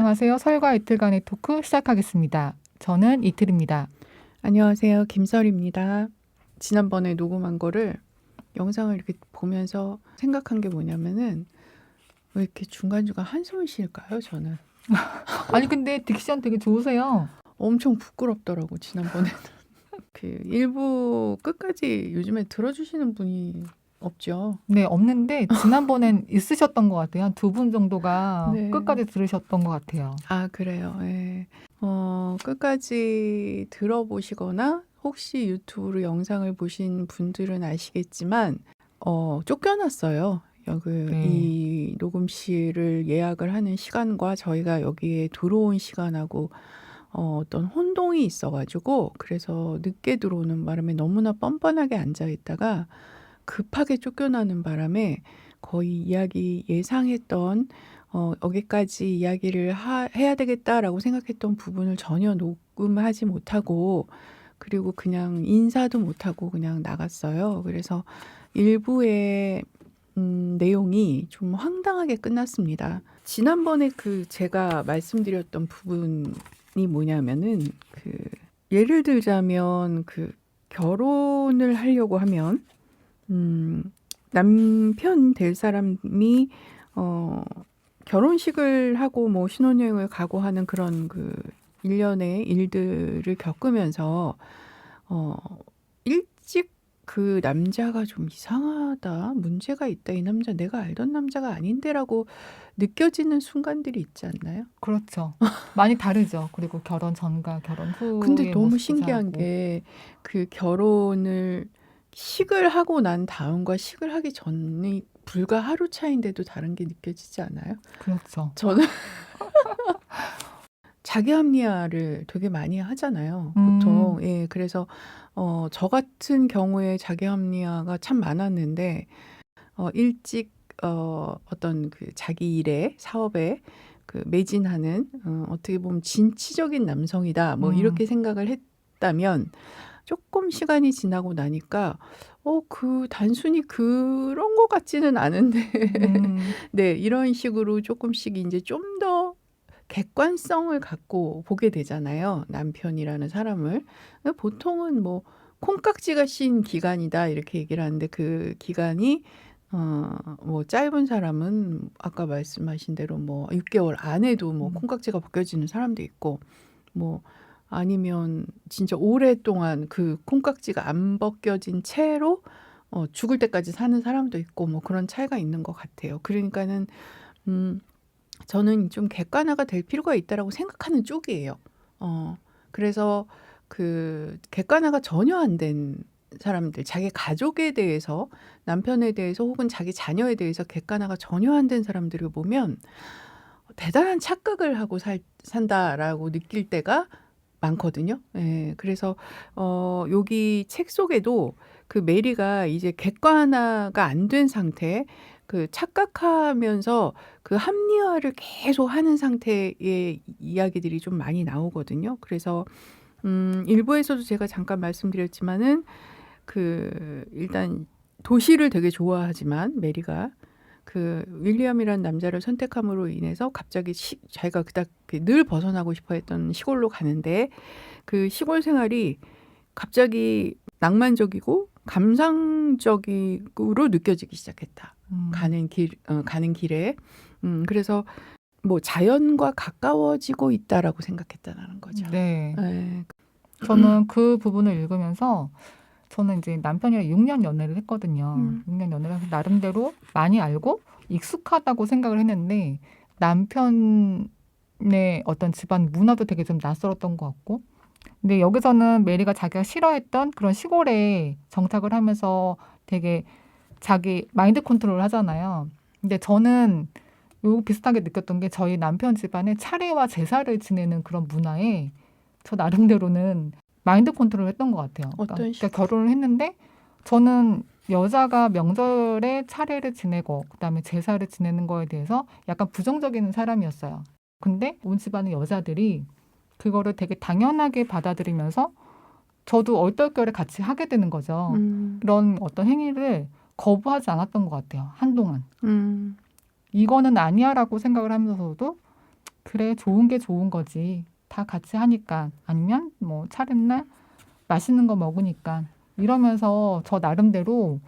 안녕하세요. 설과 이틀 간의 토크 시작하겠습니다. 저는 이틀입니다. 안녕하세요. 김설입니다. 지난번에 녹음한 거를 영상을 이렇게 보면서 생각한 게 뭐냐면은 왜 이렇게 중간중간 한숨을 쉴까요? 저는 아니 근데 딕션 되게 좋으세요. 엄청 부끄럽더라고 지난번에는. 그 일부 끝까지 요즘에 들어주시는 분이 없죠. 네, 없는데 지난번엔 있으셨던 것 같아요. 한 두 분 정도가 네. 끝까지 들으셨던 것 같아요. 아, 그래요. 예. 끝까지 들어보시거나 혹시 유튜브로 영상을 보신 분들은 아시겠지만 쫓겨났어요. 네. 이 녹음실을 예약을 하는 시간과 저희가 여기에 들어온 시간하고 어떤 혼동이 있어가지고 그래서 늦게 들어오는 바람에 너무나 뻔뻔하게 앉아 있다가 급하게 쫓겨나는 바람에 거의 이야기 예상했던 여기까지 이야기를 해야 되겠다라고 생각했던 부분을 전혀 녹음하지 못하고 그리고 그냥 인사도 못하고 그냥 나갔어요. 그래서 일부의 내용이 좀 황당하게 끝났습니다. 지난번에 제가 말씀드렸던 부분이 뭐냐면은 예를 들자면 결혼을 하려고 하면 남편 될 사람이 결혼식을 하고 뭐 신혼여행을 가고 하는 그런 일련의 일들을 겪으면서 일찍 그 남자가 좀 이상하다, 문제가 있다, 이 남자 내가 알던 남자가 아닌데라고 느껴지는 순간들이 있지 않나요? 그렇죠. 많이 다르죠. 그리고 결혼 전과 결혼 근데 후의 너무 모습도 신기한 다르고. 게 결혼을 식을 하고 난 다음과 식을 하기 전이 불과 하루 차이인데도 다른 게 느껴지지 않아요? 그렇죠. 저는 자기 합리화를 되게 많이 하잖아요, 음, 보통. 예, 그래서 저 같은 경우에 자기 합리화가 참 많았는데 일찍 어떤 자기 일에 사업에 매진하는 어떻게 보면 진취적인 남성이다 뭐 음, 이렇게 생각을 했다면 조금 시간이 지나고 나니까 단순히 그런 것 같지는 않은데 음, 네, 이런 식으로 조금씩 이제 좀 더 객관성을 갖고 보게 되잖아요, 남편이라는 사람을. 보통은 뭐 콩깍지가 씌인 기간이다 이렇게 얘기를 하는데 그 기간이 뭐 짧은 사람은 아까 말씀하신 대로 뭐 6개월 안에도 뭐 콩깍지가 벗겨지는 사람도 있고 뭐 아니면 진짜 오랫동안 그 콩깍지가 안 벗겨진 채로 죽을 때까지 사는 사람도 있고 뭐 그런 차이가 있는 것 같아요. 그러니까는 저는 좀 객관화가 될 필요가 있다라고 생각하는 쪽이에요. 그래서 객관화가 전혀 안 된 사람들, 자기 가족에 대해서, 남편에 대해서 혹은 자기 자녀에 대해서 객관화가 전혀 안 된 사람들을 보면 대단한 착각을 하고 산다라고 느낄 때가 많거든요. 예, 그래서 여기 책 속에도 메리가 이제 객관화가 안 된 상태, 착각하면서 합리화를 계속 하는 상태의 이야기들이 좀 많이 나오거든요. 그래서 일부에서도 제가 잠깐 말씀드렸지만은 일단 도시를 되게 좋아하지만 메리가 윌리엄이라는 남자를 선택함으로 인해서 갑자기 자기가 그닥 늘 벗어나고 싶어 했던 시골로 가는데 그 시골 생활이 갑자기 낭만적이고 감상적으로 느껴지기 시작했다. 가는 길에. 그래서 뭐 자연과 가까워지고 있다라고 생각했다는 거죠. 네. 네. 저는 그 부분을 읽으면서 저는 이제 남편이랑 6년 연애를 했거든요. 6년 연애를 해서 나름대로 많이 알고 익숙하다고 생각을 했는데 남편의 어떤 집안 문화도 되게 좀 낯설었던 것 같고 근데 여기서는 메리가 자기가 싫어했던 그런 시골에 정착을 하면서 되게 자기 마인드 컨트롤을 하잖아요. 근데 저는 요 비슷하게 느꼈던 게 저희 남편 집안에 차례와 제사를 지내는 그런 문화에 저 나름대로는 마인드 컨트롤을 했던 것 같아요. 어떤 그러니까 결혼을 했는데 저는 여자가 명절에 차례를 지내고 그다음에 제사를 지내는 거에 대해서 약간 부정적인 사람이었어요. 근데 온 집안의 여자들이 그거를 되게 당연하게 받아들이면서 저도 얼떨결에 같이 하게 되는 거죠. 그런 어떤 행위를 거부하지 않았던 것 같아요. 한동안. 이거는 아니야라고 생각을 하면서도 그래, 좋은 게 좋은 거지. 다 같이 하니까. 아니면 뭐 차례날 맛있는 거 먹으니까. 이러면서 저 나름대로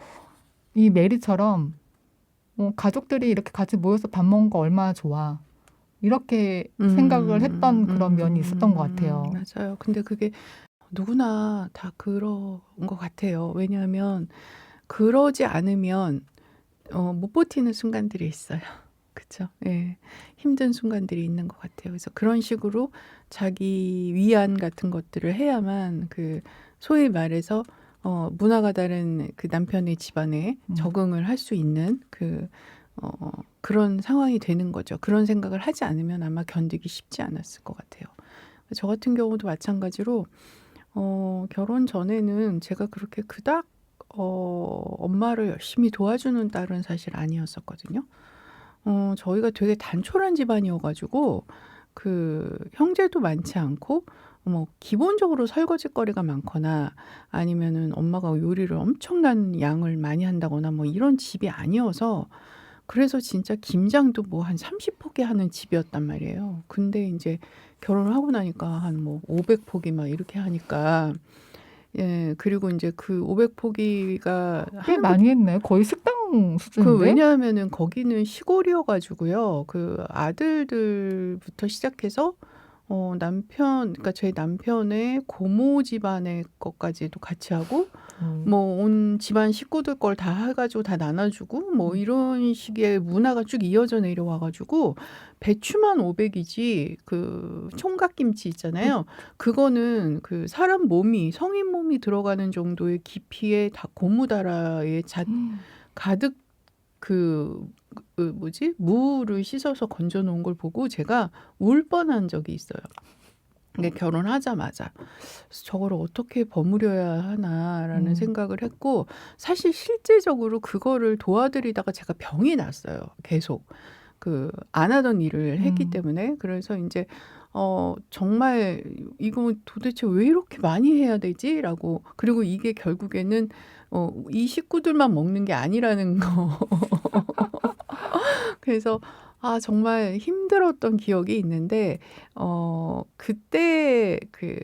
이 메리처럼 가족들이 이렇게 같이 모여서 밥 먹는 거 얼마나 좋아. 이렇게 생각을 했던 그런 면이 있었던 것 같아요. 맞아요. 근데 그게 누구나 다 그런 것 같아요. 왜냐하면 그러지 않으면 못 버티는 순간들이 있어요. 그쵸? 예. 힘든 순간들이 있는 것 같아요. 그래서 그런 식으로 자기 위안 같은 것들을 해야만 그 소위 말해서 문화가 다른 그 남편의 집안에 음. 적응을 할 수 있는 그런 상황이 되는 거죠. 그런 생각을 하지 않으면 아마 견디기 쉽지 않았을 것 같아요. 저 같은 경우도 마찬가지로 결혼 전에는 제가 그렇게 그닥 엄마를 열심히 도와주는 딸은 사실 아니었었거든요. 저희가 되게 단촐한 집안이어 가지고 그 형제도 많지 않고 뭐 기본적으로 설거짓거리가 많거나 아니면은 엄마가 요리를 엄청난 양을 많이 한다거나 뭐 이런 집이 아니어서 그래서 진짜 김장도 뭐 한 30포기 하는 집이었단 말이에요. 근데 인제 결혼을 하고 나니까 한 뭐 500포기 막 이렇게 하니까 예 그리고 인제 그 500포기가 꽤 하는 것 많이 했네요. 거의 식당 수준인데? 왜냐하면은 거기는 시골이어 가지고요. 그 아들들부터 시작해서 남편 그러니까 제 남편의 고모 집안의 것까지도 같이 하고 뭐 온 집안 식구들 걸 다 해 가지고 다 나눠 주고 뭐 이런 식의 문화가 쭉 이어져 내려와 가지고 배추만 500 이지 그 총각김치 있잖아요. 그거는 그 사람 몸이 성인 몸이 들어가는 정도의 깊이의 다 고무다라에 가득 그 뭐지? 무를 씻어서 건져 놓은 걸 보고 제가 울 뻔한 적이 있어요. 근데 결혼하자마자. 그래서 '저거를 어떻게 버무려야 하나.'라는 생각을 했고 사실 실제적으로 그거를 도와드리다가 제가 병이 났어요 계속. 그 안 하던 일을 했기 때문에. 그래서 인제 정말 '이거 도대체 왜 이렇게 많이 해야 되지?'라고 그리고 이게 결국에는 이 식구들만 먹는 게 아니라는 거. 그래서 정말 힘들었던 기억이 있는데 그때 그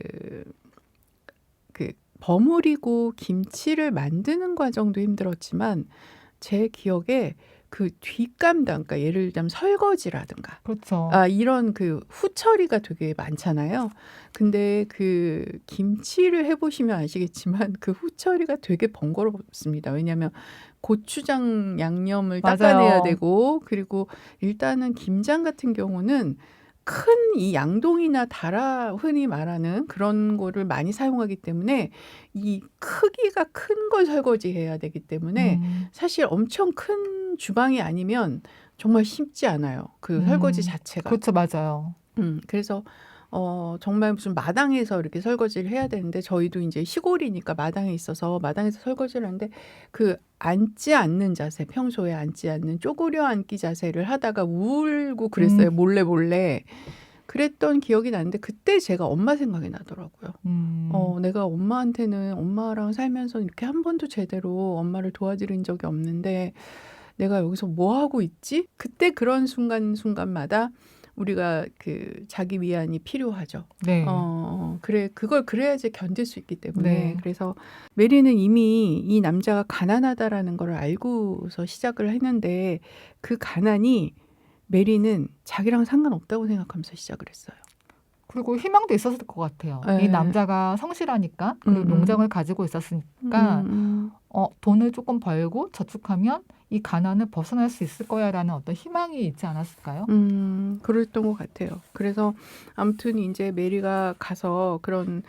버무리고 김치를 만드는 과정도 힘들었지만 제 기억에 그 뒷감당 그러니까 예를 들자면 설거지라든가 그렇죠. 이런 그 후처리가 되게 많잖아요. 근데 그 김치를 해 보시면 아시겠지만 그 후처리가 되게 번거롭습니다. 왜냐하면 고추장 양념을 닦아내야 맞아요. 되고 그리고 일단은 김장 같은 경우는 큰 이 양동이나 다라 흔히 말하는 그런 거를 많이 사용하기 때문에 이 크기가 큰 걸 설거지해야 되기 때문에 사실 엄청 큰 주방이 아니면 정말 쉽지 않아요, 그 설거지 자체가. 그렇죠. 맞아요. 그래서 정말 무슨 마당에서 이렇게 설거지를 해야 되는데 저희도 인제 시골이니까 마당에 있어서 마당에서 설거지를 하는데 그 앉지 않는 자세 평소에 앉지 않는 쪼그려 앉기 자세를 하다가 울고 그랬어요 몰래. 그랬던 기억이 나는데 그때 제가 엄마 생각이 나더라고요. 내가 엄마랑 살면서 이렇게 한 번도 제대로 엄마를 도와드린 적이 없는데 '내가 여기서 뭐 하고 있지?' 그때 그런 순간순간마다 우리가 그 자기 위안이 필요하죠. 네. 그걸 그래야지 견딜 수 있기 때문에. 네. 그래서 메리는 이미 이 남자가 가난하다라는 걸 알고서 시작을 했는데 그 가난이 메리는 자기랑 상관없다고 생각하면서 시작을 했어요. 그리고 희망도 있었을 것 같아요. 이 예. 남자가 성실하니까 그리고 농장을 가지고 있었으니까 돈을 조금 벌고 저축하면 이 가난을 벗어날 수 있을 거야라는 어떤 희망이 있지 않았을까요? 그랬던 것 같아요. 그래서 아무튼 인제 메리가 가서 그런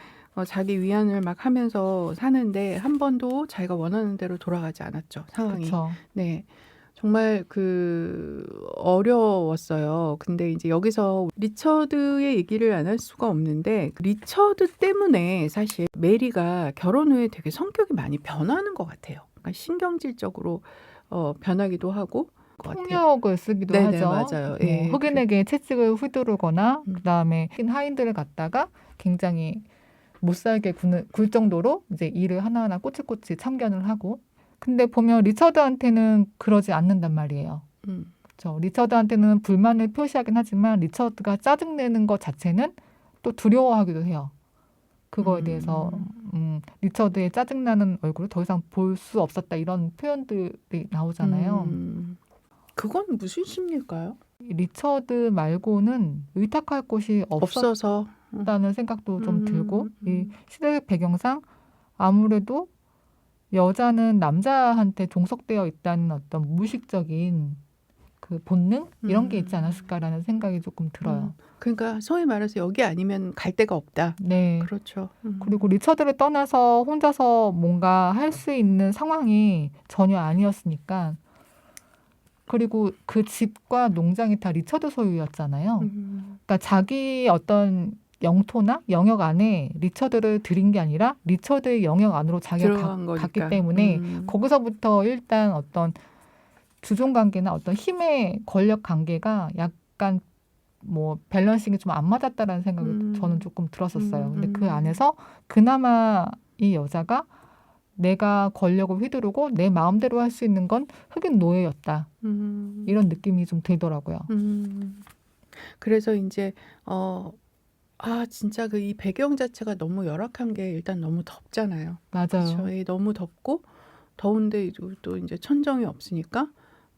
자기 위안을 막 하면서 사는데 한 번도 자기가 원하는 대로 돌아가지 않았죠, 상황이. 그쵸. 네. 정말 어려웠어요. 근데 인제 여기서 리처드의 얘기를 안 할 수가 없는데 그 리처드 때문에 사실 메리가 결혼 후에 되게 성격이 많이 변하는 것 같아요. 그러니까 신경질적으로 변하기도 하고 것 같아요. 폭력을 쓰기도 네네. 하죠. 맞아요. 뭐 예. 흑인에게 채찍을 휘두르거나 그다음에 하인들을 갖다가 굉장히 못 살게 굴 정도로 이제 일을 하나하나 꼬치꼬치 참견을 하고 근데 보면 리처드한테는 그러지 않는단 말이에요. 그렇죠. 리처드한테는 불만을 표시하긴 하지만 리처드가 짜증내는 것 자체는 또 두려워하기도 해요. 그거에 대해서 리처드의 짜증나는 얼굴을 더 이상 볼 수 없었다 이런 표현들이 나오잖아요. 그건 무슨 심리일까요? 리처드 말고는 의탁할 곳이 없어서. 없었다는 생각도 좀 들고 이 시대적 배경상 아무래도 여자는 남자한테 종속되어 있다는 어떤 무의식적인 그 본능 이런 게 있지 않았을까라는 생각이 조금 들어요. 그러니까 소위 말해서 여기 아니면 갈 데가 없다. 네. 그렇죠. 그리고 리처드를 떠나서 혼자서 뭔가 할 수 있는 상황이 전혀 아니었으니까. 그리고 그 집과 농장이 다 리처드 소유였잖아요. 그러니까 자기 어떤 영토나 영역 안에 리처드를 들인 게 아니라 리처드의 영역 안으로 자기가 들어간 갔기 거니까. 때문에 거기서부터 일단 어떤 주종 관계나 어떤 힘의 권력 관계가 약간 뭐 밸런싱이 좀 안 맞았다라는 생각이 저는 조금 들었었어요. 근데 그 안에서 그나마 이 여자가 내가 권력을 휘두르고 내 마음대로 할 수 있는 건 흑인 노예였다. 이런 느낌이 좀 들더라고요. 그래서 이제 진짜 그 이 배경 자체가 너무 열악한 게 일단 너무 덥잖아요. 맞아요. 그렇죠. 너무 덥고 더운데 또 이제 천정이 없으니까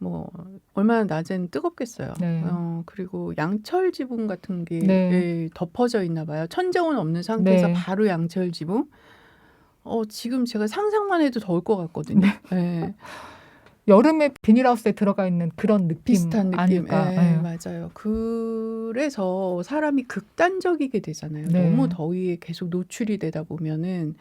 뭐 얼마나 낮에는 뜨겁겠어요. 네. 그리고 양철 지붕 같은 게 네. 덮어져 있나 봐요. 천정은 없는 상태에서 네. 바로 양철 지붕. 지금 제가 상상만 해도 더울 것 같거든요. 네. 여름에 비닐하우스에 들어가 있는 그런 느낌 비슷한 느낌. 아닐까. 네, 맞아요. 그래서 사람이 극단적이게 되잖아요. 네. 너무 더위에 계속 노출이 되다 보면은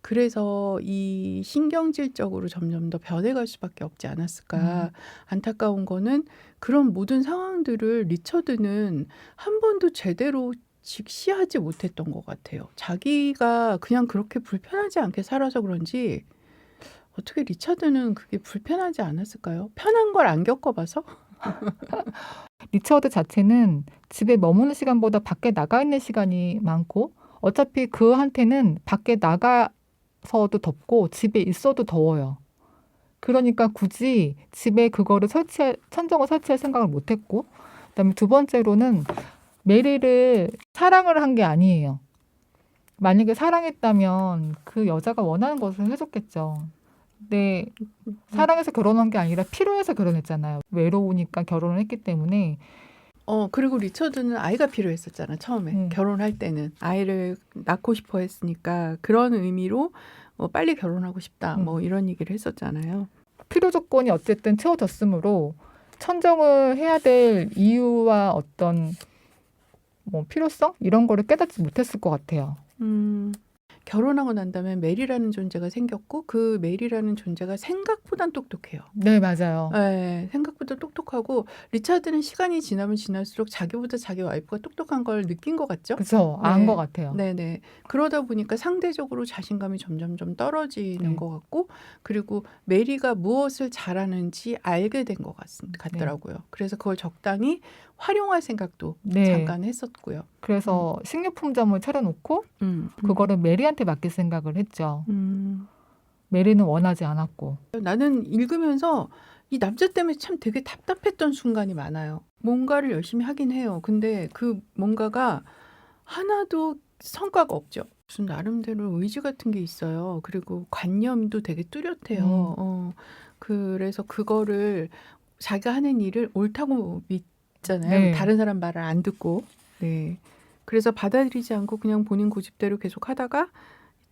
그래서 이 신경질적으로 점점 더 변해갈 수밖에 없지 않았을까. 안타까운 거는 그런 모든 상황들을 리처드는 한 번도 제대로 직시하지 못했던 것 같아요. 자기가 그냥 그렇게 불편하지 않게 살아서 그런지 어떻게 리처드는 그게 불편하지 않았을까요? 편한 걸 안 겪어봐서? 리처드 자체는 집에 머무는 시간보다 밖에 나가 있는 시간이 많고 어차피 그한테는 밖에 나가서도 덥고 집에 있어도 더워요. 그러니까 굳이 집에 그거를 천정을 설치할 생각을 못했고 그다음에 두 번째로는 메리를 사랑을 한 게 아니에요. 만약에 사랑했다면 그 여자가 원하는 것을 해줬겠죠. 근데 사랑해서 결혼한 게 아니라 필요해서 결혼했잖아요. 외로우니까 결혼을 했기 때문에. 그리고 리처드는 아이가 필요했었잖아, 처음에. 결혼할 때는. 아이를 낳고 싶어 했으니까 그런 의미로 빨리 결혼하고 싶다. 뭐 이런 얘기를 했었잖아요. 필요 조건이 어쨌든 채워졌으므로 천정을 해야 될 이유와 어떤 뭐 필요성? 이런 거를 깨닫지 못했을 것 같아요. 결혼하고 난 다음에 메리라는 존재가 생겼고 그 메리라는 존재가 생각보단 똑똑해요. 네, 맞아요. 네, 생각보다 똑똑하고 리차드는 시간이 지나면 지날수록 자기보다 자기 와이프가 똑똑한 걸 느낀 것 같죠? 그렇죠. 네. 안 것 같아요. 네네. 그러다 보니까 상대적으로 자신감이 점점 떨어지는 네. 것 같고 그리고 메리가 무엇을 잘하는지 알게 된 것 같더라고요. 그래서 그걸 적당히 활용할 생각도 네. 잠깐 했었고요. 그래서 식료품점을 차려놓고 그거를 메리한테 맡길 생각을 했죠. 메리는 원하지 않았고. 나는 읽으면서 이 남자 때문에 참 되게 답답했던 순간이 많아요. 뭔가를 열심히 하긴 해요. 근데 그 뭔가가 하나도 성과가 없죠. 무슨 나름대로 의지 같은 게 있어요. 그리고 관념도 되게 뚜렷해요. 그래서 그거를 자기가 하는 일을 옳다고 믿잖아요. 네. 다른 사람 말을 안 듣고. 네. 그래서 받아들이지 않고 그냥 본인 고집대로 계속 하다가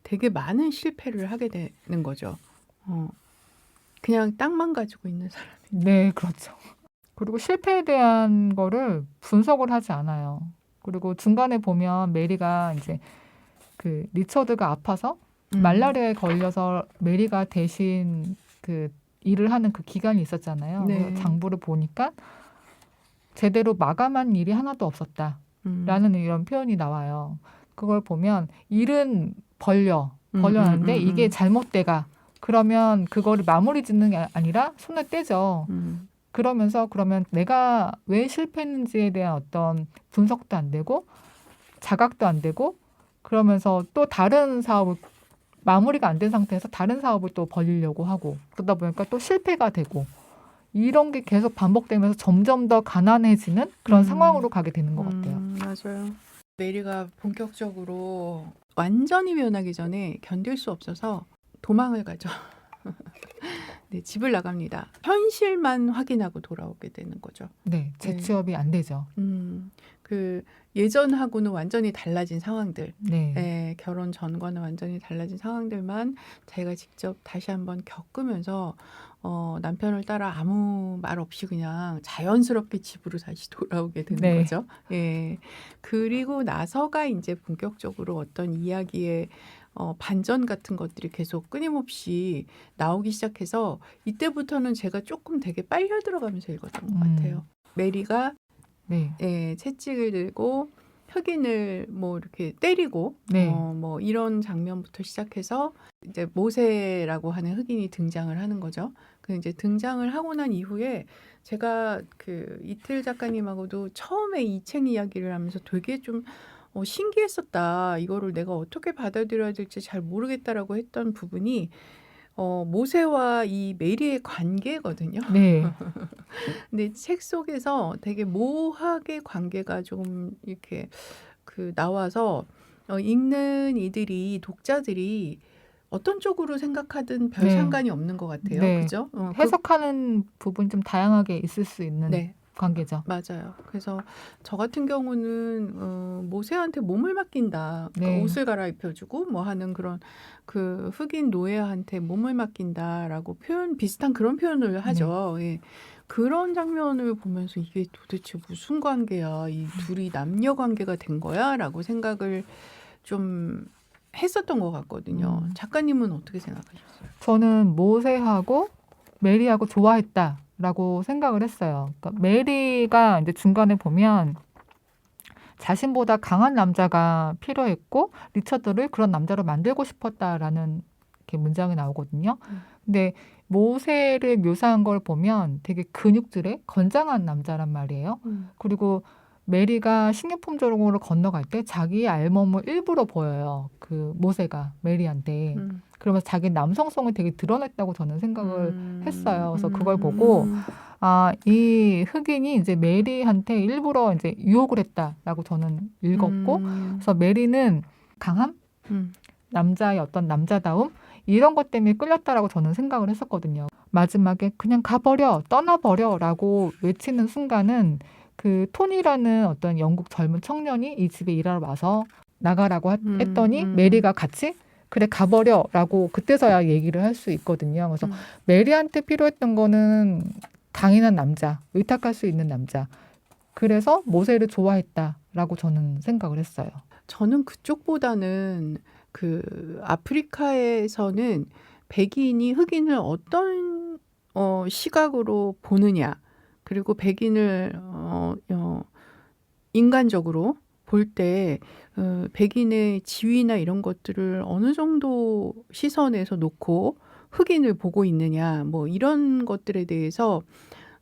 되게 많은 실패를 하게 되는 거죠. 그냥 땅만 가지고 있는 사람이. 네, 그렇죠. 그리고 실패에 대한 거를 분석을 하지 않아요. 그리고 중간에 보면 메리가 이제 그 리처드가 아파서 말라리아에 걸려서 메리가 대신 그 일을 하는 그 기간이 있었잖아요. 네. 그래서 장부를 보니까 제대로 마감한 일이 하나도 없었다라는 이런 표현이 나와요. 그걸 보면 일은 벌려놨는데 이게 잘못돼가 그러면 그거를 마무리 짓는 게 아니라 손을 떼죠. 그러면서 그러면 내가 왜 실패했는지에 대한 어떤 분석도 안 되고 자각도 안 되고 그러면서 또 다른 사업을 마무리가 안 된 상태에서 다른 사업을 또 벌리려고 하고 그러다 보니까 또 실패가 되고 이런 게 계속 반복되면서 점점 더 가난해지는 그런 음. 상황으로 가게 되는 것 같아요. 맞아요. 메리가 본격적으로 완전히 변하기 전에 견딜 수 없어서 도망을 가죠. 네, 집을 나갑니다. 현실만 확인하고 돌아오게 되는 거죠. 네, 재취업이 안 되죠. 그 예전하고는 완전히 달라진 상황들, 네, 결혼 전과는 완전히 달라진 상황들만 자기가 직접 다시 한번 겪으면서 남편을 따라 아무 말 없이 그냥 자연스럽게 집으로 다시 돌아오게 되는 네. 거죠. 예. 그리고 나서가 이제 본격적으로 어떤 이야기의 반전 같은 것들이 계속 끊임없이 나오기 시작해서 이때부터는 제가 조금 되게 빨려 들어가면서 읽었던 것 같아요. 메리가 네, 채찍을 들고 흑인을 뭐 이렇게 때리고 네. 뭐 이런 장면부터 시작해서 이제 모세라고 하는 흑인이 등장을 하는 거죠. 그 이제 등장을 하고 난 이후에 제가 그 이틀 작가님하고도 처음에 이 책 이야기를 하면서 되게 좀 신기했었다. 이거를 내가 어떻게 받아들여야 될지 잘 모르겠다라고 했던 부분이 모세와 이 메리의 관계거든요. 네, 근데 책 속에서 되게 모호하게 관계가 좀 이렇게 그 나와서 읽는 이들이 독자들이 어떤 쪽으로 생각하든 별 네. 상관이 없는 것 같아요. 네. 그죠? 해석하는 부분이 좀 다양하게 있을 수 있는 네, 관계죠. 맞아요. 그래서 저 같은 경우는 모세한테 몸을 맡긴다. 그러니까 네, 옷을 갈아입혀주고 뭐 하는 그런 그 흑인 노예한테 몸을 맡긴다라고 비슷한 그런 표현을 하죠. 예. 그런 장면을 보면서 이게 도대체 무슨 관계야? 이 둘이 남녀 관계가 된 거야?라고 생각을 좀 했었던 것 같거든요. 작가님은 어떻게 생각하셨어요? 저는 모세하고 메리하고 좋아했다라고 생각을 했어요. 그러니까 메리가 이제 중간에 보면 자신보다 강한 남자가 필요했고 리처드를 그런 남자로 만들고 싶었다라는 이렇게 문장이 나오거든요. 근데 모세를 묘사한 걸 보면 되게 근육질의 건장한 남자란 말이에요. 그리고 메리가 식료품점으로 건너갈 때 자기의 알몸을 일부러 보여요. 그 모세가 메리한테. 그러면서 자기 남성성을 되게 드러냈다고 저는 생각을 했어요. 그래서 그걸 보고 이 흑인이 이제 메리한테 일부러 이제 유혹을 했다라고 저는 읽었고, 그래서 메리는 강함, 남자의 어떤 남자다움 이런 것 때문에 끌렸다라고 저는 생각을 했었거든요. 마지막에 그냥 가버려, 떠나버려라고 외치는 순간은 그 톤이라는 어떤 영국 젊은 청년이 이 집에 일하러 와서 나가라고 했더니 메리가 같이 그래 가버려라고 그때서야 얘기를 할 수 있거든요. 그래서 메리한테 필요했던 거는 강인한 남자, 의탁할 수 있는 남자. 그래서 모세를 좋아했다라고 저는 생각을 했어요. 저는 그쪽보다는 그 아프리카에서는 백인이 흑인을 어떤 시각으로 보느냐, 그리고 백인을 인간적으로 볼 때 백인의 지위나 이런 것들을 어느 정도 시선에서 놓고 흑인을 보고 있느냐, 뭐 이런 것들에 대해서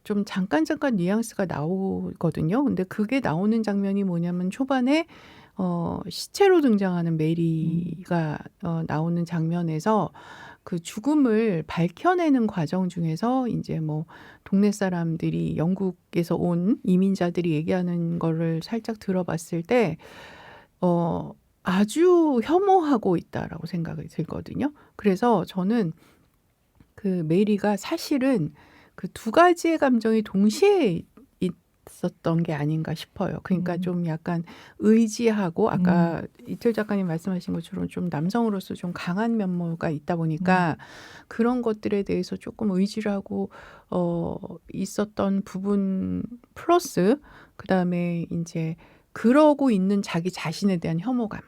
좀 잠깐 뉘앙스가 나오거든요. 근데 그게 나오는 장면이 뭐냐면 초반에 시체로 등장하는 메리가 나오는 장면에서 그 죽음을 밝혀내는 과정 중에서 이제 뭐 동네 사람들이 영국에서 온 이민자들이 얘기하는 거를 살짝 들어봤을 때 아주 혐오하고 있다라고 생각이 들거든요. 그래서 저는 그 메리가 사실은 그 두 가지의 감정이 동시에 있었던 게 아닌가 싶어요. 그러니까 좀 약간 의지하고 아까 이틀 작가님 말씀하신 것처럼 좀 남성으로서 좀 강한 면모가 있다 보니까 그런 것들에 대해서 조금 의지를 하고 있었던 부분 플러스 그다음에 이제 그러고 있는 자기 자신에 대한 혐오감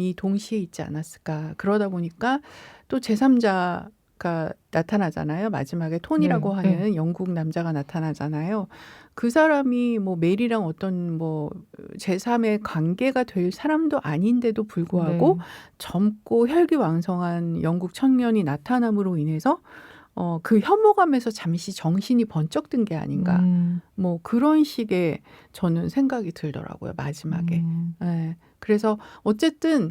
이 동시에 있지 않았을까. 그러다 보니까 또 제3자가 나타나잖아요. 마지막에 톤이라고 하는 영국 남자가 나타나잖아요. 그 사람이 뭐 메리랑 어떤 뭐 제3의 관계가 될 사람도 아닌데도 불구하고 젊고 혈기왕성한 영국 청년이 나타남으로 인해서 그 혐오감에서 잠시 정신이 번쩍 든 게 아닌가. 뭐 그런 식의 저는 생각이 들더라고요. 마지막에. 예. 그래서 어쨌든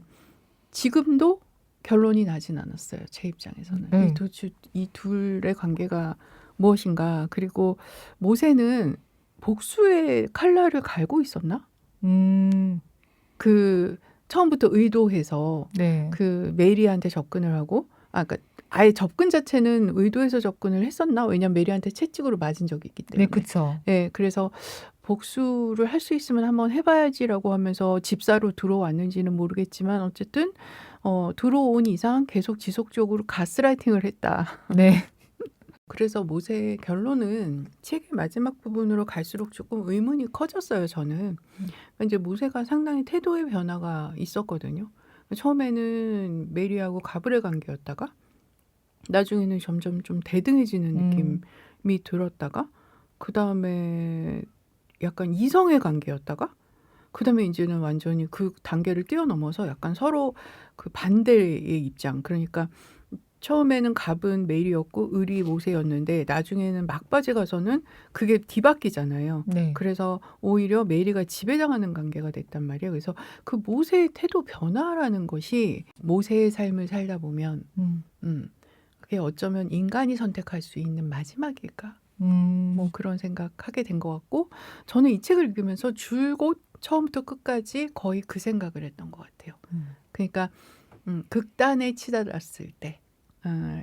지금도 결론이 나진 않았어요. 제 입장에서는. 이 둘의 관계가 무엇인가. 그리고 모세는 복수의 칼날을 갈고 있었나? 음. 그 처음부터 의도해서 네. 그 메리한테 접근을 하고 그러니까 아예 접근 자체는 의도해서 접근을 했었나? 왜냐면 메리한테 채찍으로 맞은 적이 있기 네, 때문에. 그쵸. 예, 그래서 복수를 할 수 있으면 한번 해봐야지라고 하면서 집사로 들어왔는지는 모르겠지만 어쨌든 들어온 이상 계속 지속적으로 가스라이팅을 했다. 네. 그래서 모세의 결론은 책의 마지막 부분으로 갈수록 조금 의문이 커졌어요, 저는. 이제 모세가 상당히 태도의 변화가 있었거든요. 처음에는 메리하고 가브의 관계였다가 나중에는 점점 좀 대등해지는 음. 느낌이 들었다가 그다음에 약간 이성의 관계였다가 그다음에 이제는 완전히 그 단계를 뛰어넘어서 약간 서로 그 반대의 입장. 그러니까 처음에는 갑은 메리였고 을이 모세였는데 나중에는 막바지 가서는 그게 뒤바뀌잖아요. 네. 그래서 오히려 메리가 지배당하는 관계가 됐단 말이에요. 그래서 그 모세의 태도 변화라는 것이 모세의 삶을 살다 보면 그게 어쩌면 인간이 선택할 수 있는 마지막일까? 뭐 그런 생각하게 된 것 같고 저는 이 책을 읽으면서 줄곧 처음부터 끝까지 거의 그 생각을 했던 것 같아요. 그러니까 극단에 치달았을 때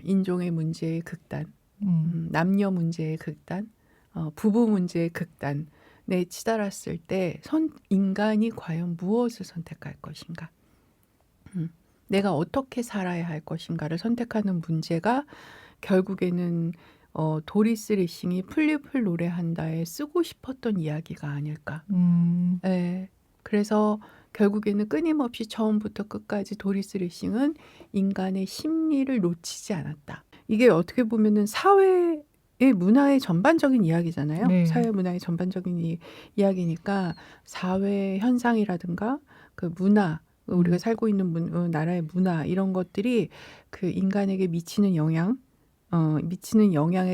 인종의 문제의 극단, 남녀 문제의 극단, 부부 문제의 극단에 치달았을 때 인간이 과연 무엇을 선택할 것인가? 내가 어떻게 살아야 할 것인가를 선택하는 문제가 결국에는 도리스 레싱이 플립을 노래한다에 쓰고 싶었던 이야기가 아닐까. 예. 그래서 결국에는 끊임없이 처음부터 끝까지 도리스 레싱은 인간의 심리를 놓치지 않았다. 이게 어떻게 보면은 사회의 문화의 전반적인 이야기잖아요. 네. 사회 문화의 전반적인 이야기니까 사회 현상이라든가 그 문화, 우리가 살고 있는 나라의 문화 이런 것들이 그 인간에게 미치는 영향에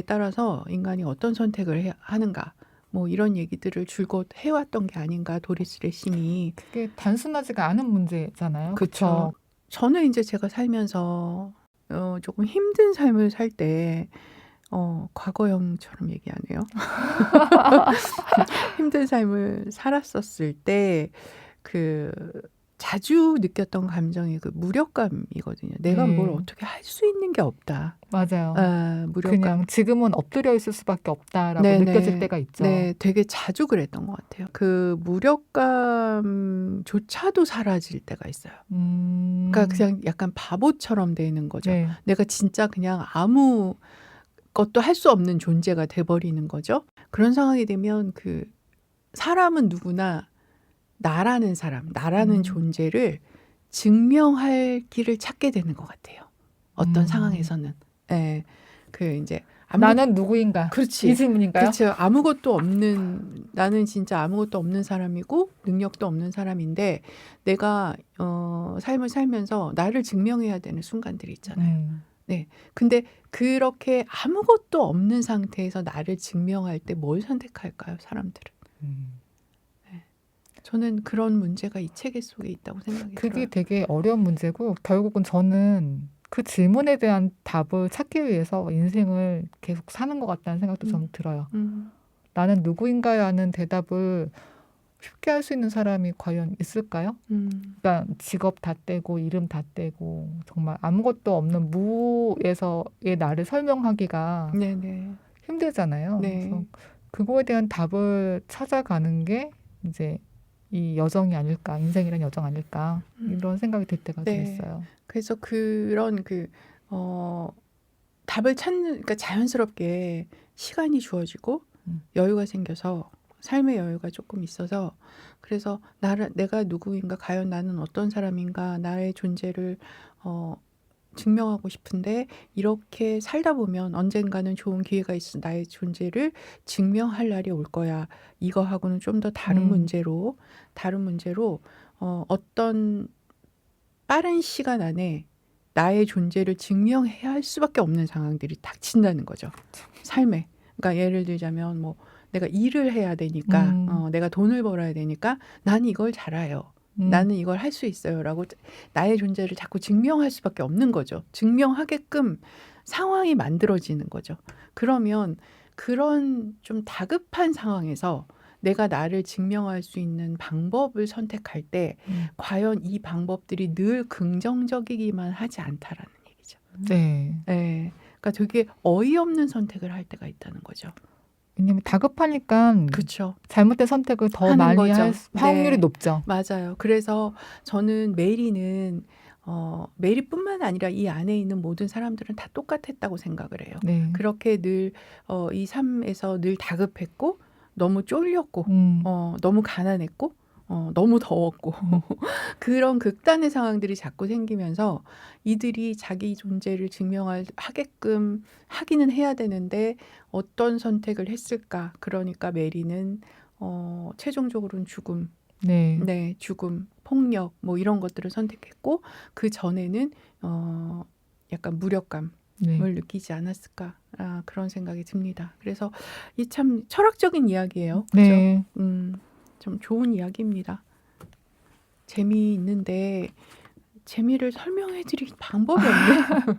따라서 인간이 어떤 선택을 하는가. 뭐 이런 얘기들을 줄곧 해왔던 게 아닌가 도리스 레싱이. 그게 단순하지가 않은 문제잖아요. 그렇죠. 그쵸? 저는 이제 제가 살면서 조금 힘든 삶을 살 때 과거형처럼 얘기하네요. 힘든 삶을 살았었을 때 그 자주 느꼈던 감정이 그 무력감이거든요. 내가 뭘 네. 어떻게 할 수 있는 게 없다. 맞아요. 무력감. 그냥 지금은 엎드려 있을 수밖에 없다라고 네네. 느껴질 때가 있죠. 네, 되게 자주 그랬던 것 같아요. 그 무력감조차도 사라질 때가 있어요. 그러니까 그냥 약간 바보처럼 되는 거죠. 네. 내가 진짜 그냥 아무 것도 할 수 없는 존재가 돼버리는 거죠. 그런 상황이 되면 그 사람은 누구나 나라는 사람, 나라는 존재를 증명할 길을 찾게 되는 것 같아요. 어떤 상황에서는. 예. 그 이제 나는 누구인가? 그렇지. 이 질문인가요? 그렇죠. 나는 진짜 아무것도 없는 사람이고 능력도 없는 사람인데 내가 삶을 살면서 나를 증명해야 되는 순간들이 있잖아요. 네. 근데 그렇게 아무것도 없는 상태에서 나를 증명할 때 뭘 선택할까요, 사람들은? 네. 저는 그런 문제가 이 책 속에 있다고 생각이 그게 들어요. 되게 어려운 문제고 결국은 저는 그 질문에 대한 답을 찾기 위해서 인생을 계속 사는 것 같다는 생각도 좀 들어요. 나는 누구인가라는 대답을 쉽게 할 수 있는 사람이 과연 있을까요? 그러니까 직업 다 떼고 이름 다 떼고 정말 아무것도 없는 무에서의 나를 설명하기가 네네. 힘들잖아요. 네. 그래서 그거에 대한 답을 찾아가는 게 이제 이 여정이 아닐까, 인생이란 여정 아닐까 이런 생각이 들 때가 좀 네. 있어요. 그래서 그런 답을 그러니까 자연스럽게 시간이 주어지고 여유가 생겨서 삶의 여유가 조금 있어서 그래서 내가 누구인가, 과연 나는 어떤 사람인가, 나의 존재를 증명하고 싶은데 이렇게 살다 보면 언젠가는 좋은 기회가 있어 나의 존재를 증명할 날이 올 거야. 이거하고는 좀 더 다른 문제로 어떤 빠른 시간 안에 나의 존재를 증명해야 할 수밖에 없는 상황들이 닥친다는 거죠. 삶에. 그러니까 예를 들자면 뭐 내가 일을 해야 되니까 내가 돈을 벌어야 되니까 나는 이걸 잘해요. 나는 이걸 할 수 있어요. 라고 나의 존재를 자꾸 증명할 수밖에 없는 거죠. 증명하게끔 상황이 만들어지는 거죠. 그러면 그런 좀 다급한 상황에서 내가 나를 증명할 수 있는 방법을 선택할 때 과연 이 방법들이 늘 긍정적이기만 하지 않다라는 얘기죠. 네. 네. 그러니까 되게 어이없는 선택을 할 때가 있다는 거죠. 왜냐면 다급하니까 그렇죠. 잘못된 선택을 더 하는 많이 거죠. 할 확률이 네. 높죠. 맞아요. 그래서 저는 메리는 메리뿐만 아니라 이 안에 있는 모든 사람들은 다 똑같았다고 생각을 해요. 네. 그렇게 늘 이 삶에서 늘 다급했고 너무 쫄렸고 음. 너무 가난했고 너무 더웠고 그런 극단의 상황들이 자꾸 생기면서 이들이 자기 존재를 하게끔 하기는 해야 되는데 어떤 선택을 했을까? 그러니까 메리는 최종적으로는 죽음, 네. 네, 죽음, 폭력 뭐 이런 것들을 선택했고 그 전에는 약간 무력감을 네. 느끼지 않았을까? 그런 생각이 듭니다. 그래서 이 참 철학적인 이야기예요. 그죠? 네. 좀 좋은 이야기입니다. 재미있는데 재미를 설명해 드릴 방법이 없네요.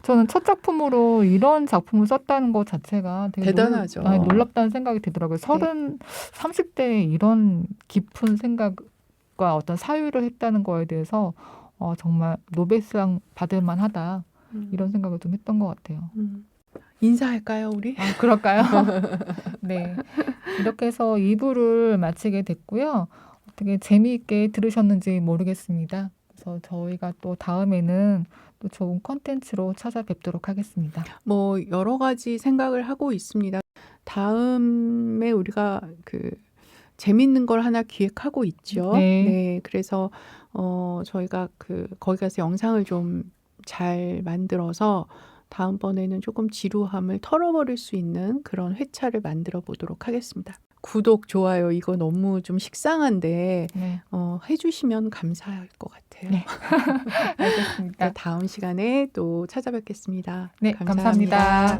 저는 첫 작품으로 이런 작품을 썼다는 것 자체가 되게 대단하죠. 놀랍다는 생각이 들더라고요. 30대에 이런 깊은 생각과 어떤 사유를 했다는 거에 대해서 정말 노벨상 받을 만하다. 이런 생각을 좀 했던 것 같아요. 인사할까요, 우리? 그럴까요? 네. 이렇게 해서 2부를 마치게 됐고요. 어떻게 재미있게 들으셨는지 모르겠습니다. 그래서 저희가 또 다음에는 또 좋은 콘텐츠로 찾아뵙도록 하겠습니다. 뭐 여러 가지 생각을 하고 있습니다. 다음에 우리가 재밌는 걸 하나 기획하고 있죠. 네. 네, 그래서 저희가 거기 가서 영상을 좀 잘 만들어서 다음번에는 조금 지루함을 털어버릴 수 있는 그런 회차를 만들어 보도록 하겠습니다. 구독, 좋아요 이거 너무 좀 식상한데 네. 해주시면 감사할 것 같아요. 네. 알겠습니다. 다음 시간에 또 찾아뵙겠습니다. 네, 감사합니다.